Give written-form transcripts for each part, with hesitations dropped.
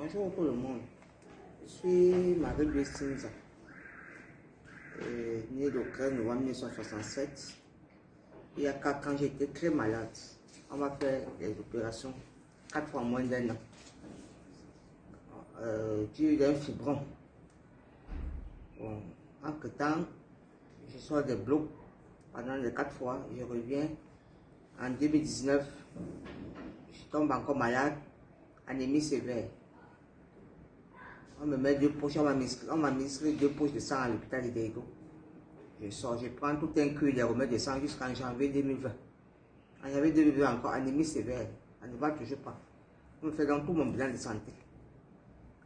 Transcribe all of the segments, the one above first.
Bonjour tout le monde. Je suis Marie-Louise Sinza, née le 13 novembre 1967. Il y a 4 ans, j'étais très malade. On m'a fait des opérations 4 fois en moins d'un an. J'ai eu un fibron. Bon, entre temps, je sors des blocs pendant les 4 fois. Je reviens en 2019. Je tombe encore malade, anémie sévère. On me met 2 poches, on m'a administré 2 poches de sang à l'hôpital de Dego. Je sors, je prends tout un cul de remèdes de sang jusqu'en janvier 2020. En janvier 2020 encore, anémie sévère. On ne va toujours pas. On me fait donc tout mon bilan de santé.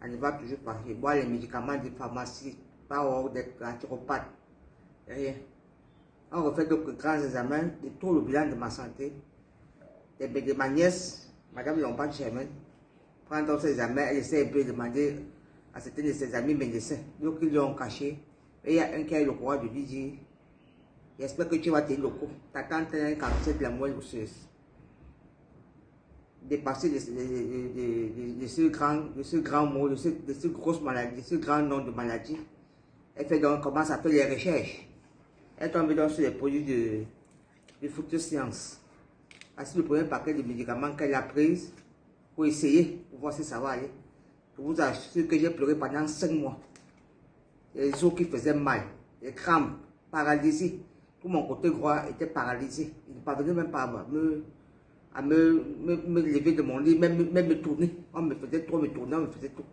On ne va toujours pas. Je bois les médicaments de pharmacie, pas hors des naturopathes. Rien. On refait d'autres grands examens de tout le bilan de ma santé. De ma nièce, Madame Lombard Germaine, prend donc ces examens, elle essaie un peu de demander à certains de ses amis médecins. Donc ils lui ont caché. Et il y a un qui a eu le courage de lui dire, j'espère que tu vas tenir le coup. Ta tante a un cancer de la moelle osseuse. Dépasser de ce grand mot, de ce grosse maladie, de ce grand nom de maladie. Elle fait donc, commence à faire les recherches. Elle tombe donc sur les produits de Phytosciences. C'est le premier paquet de médicaments qu'elle a pris pour essayer, pour voir si ça va aller. Je vous assure que j'ai pleuré pendant 5 mois. Les os qui faisaient mal, les crampes, paralysées. Tout mon côté droit était paralysé. Il ne parvenait même pas à me lever de mon lit, même me tourner. On me faisait trop me tourner, on me faisait tout.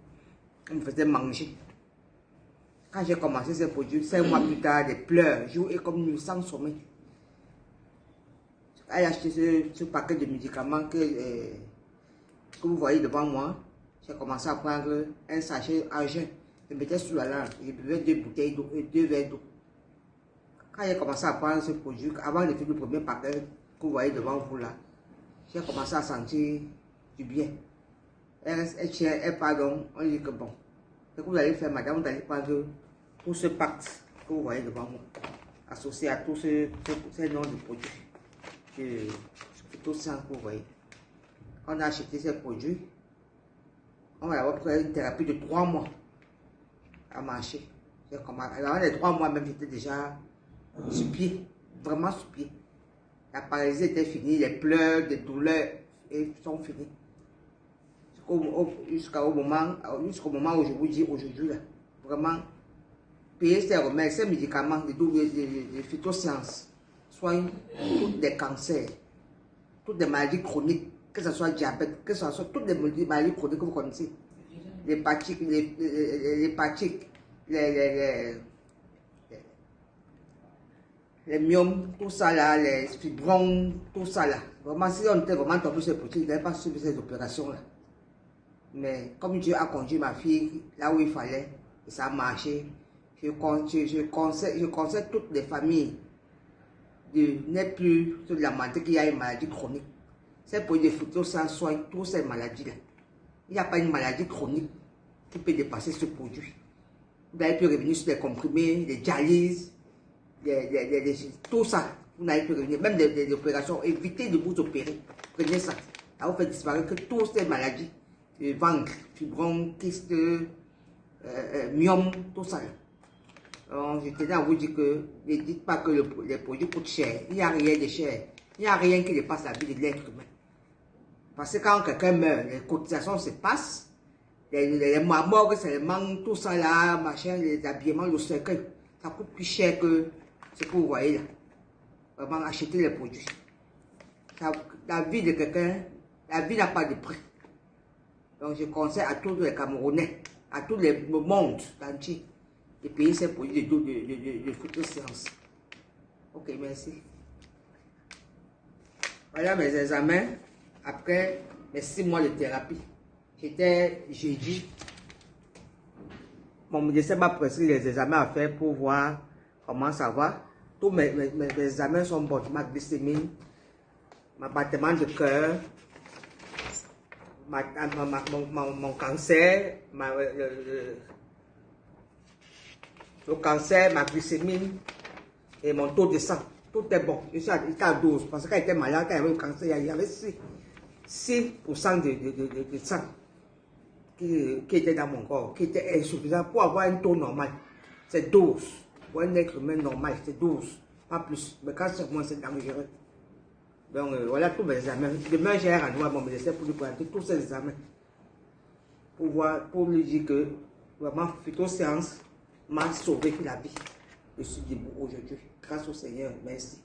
On me faisait manger. Quand j'ai commencé ces produits, 5 mois plus tard, des pleurs, jour et comme nuit, sans sommeil. Elle a acheté ce paquet de médicaments que vous voyez devant moi. J'ai commencé à prendre un sachet argent. Je mettais sous la langue. Je buvais 2 bouteilles d'eau et 2 verres d'eau. Quand j'ai commencé à prendre ce produit, avant de faire le premier paquet que vous voyez devant vous là, j'ai commencé à sentir du bien. Elle pardon, on dit que bon. Ce que vous allez faire, madame, vous allez prendre tout ce pacte que vous voyez devant moi, associé à tous ces noms de produits. Tout ça que vous voyez. On a acheté ces produits. On va avoir pris une thérapie de 3 mois à marcher. Alors, les 3 mois même, j'étais déjà sur pied, vraiment sur pied. La paralysie était finie, les pleurs, les douleurs sont finis. Jusqu'au moment où je vous dis aujourd'hui, là, vraiment, payer ces remèdes, ces médicaments de Phytosciences, soignent tous les cancers, toutes les maladies chroniques, que ce soit diabète, que ce soit toutes les maladies chroniques que vous connaissez, l'hépatique, les myomes, tout ça là, les fibrons, tout ça là. Vraiment, si on était vraiment tombé sur ce petit, il n'avait pas suivi ces opérations là. Mais comme Dieu a conduit ma fille là où il fallait, et ça a marché, je conseille toutes les familles de ne plus se lamenter qu'il y a une maladie chronique. Ces produits de Phytosciences soignent toutes ces maladies-là. Il n'y a pas une maladie chronique qui peut dépasser ce produit. Vous n'avez plus revenir sur les comprimés, les dialyses, tout ça. Vous n'avez plus revenir. Même des opérations, évitez de vous opérer. Prenez ça. Ça vous fait disparaître toutes ces maladies. Le ventre, fibrome, kyste, myome, tout ça. Donc, je tenais à vous dire que ne dites pas que les produits coûtent cher. Il n'y a rien de cher. Il n'y a rien qui dépasse la vie de l'être humain. Parce que quand quelqu'un meurt, les cotisations se passent, les morgues, c'est les manques, tout ça là, machin, les habillements, le cercueil, ça coûte plus cher que ce que vous voyez là. Vraiment, acheter les produits. La vie de quelqu'un, la vie n'a pas de prix. Donc, je conseille à tous les Camerounais, à tout le monde entier, de payer ces produits de Phytosciences. Ok, merci. Voilà mes examens après mes 6 mois de thérapie. J'étais jeudi. Mon médecin m'a prescrit les examens à faire pour voir comment ça va. Tous mes examens sont bons. Ma glycémie, mon battement de cœur, mon cancer, le cancer, ma glycémie et mon taux de sang. Tout est bon. Je suis à 12 parce qu'elle était malade, quand il y avait le cancer, il y avait 6% de sang qui était dans mon corps, qui était insuffisant pour avoir un taux normal. C'est 12. Pour un être humain normal, c'est 12, pas plus. Mais quand c'est moins, c'est dangereux. Donc voilà tous mes examens. Demain, j'ai un rendez-vous à mon médecin pour lui présenter tous ces examens. Pour lui dire que vraiment, phytoscience m'a sauvé la vie. Je suis debout aujourd'hui. Grâce au Seigneur, merci.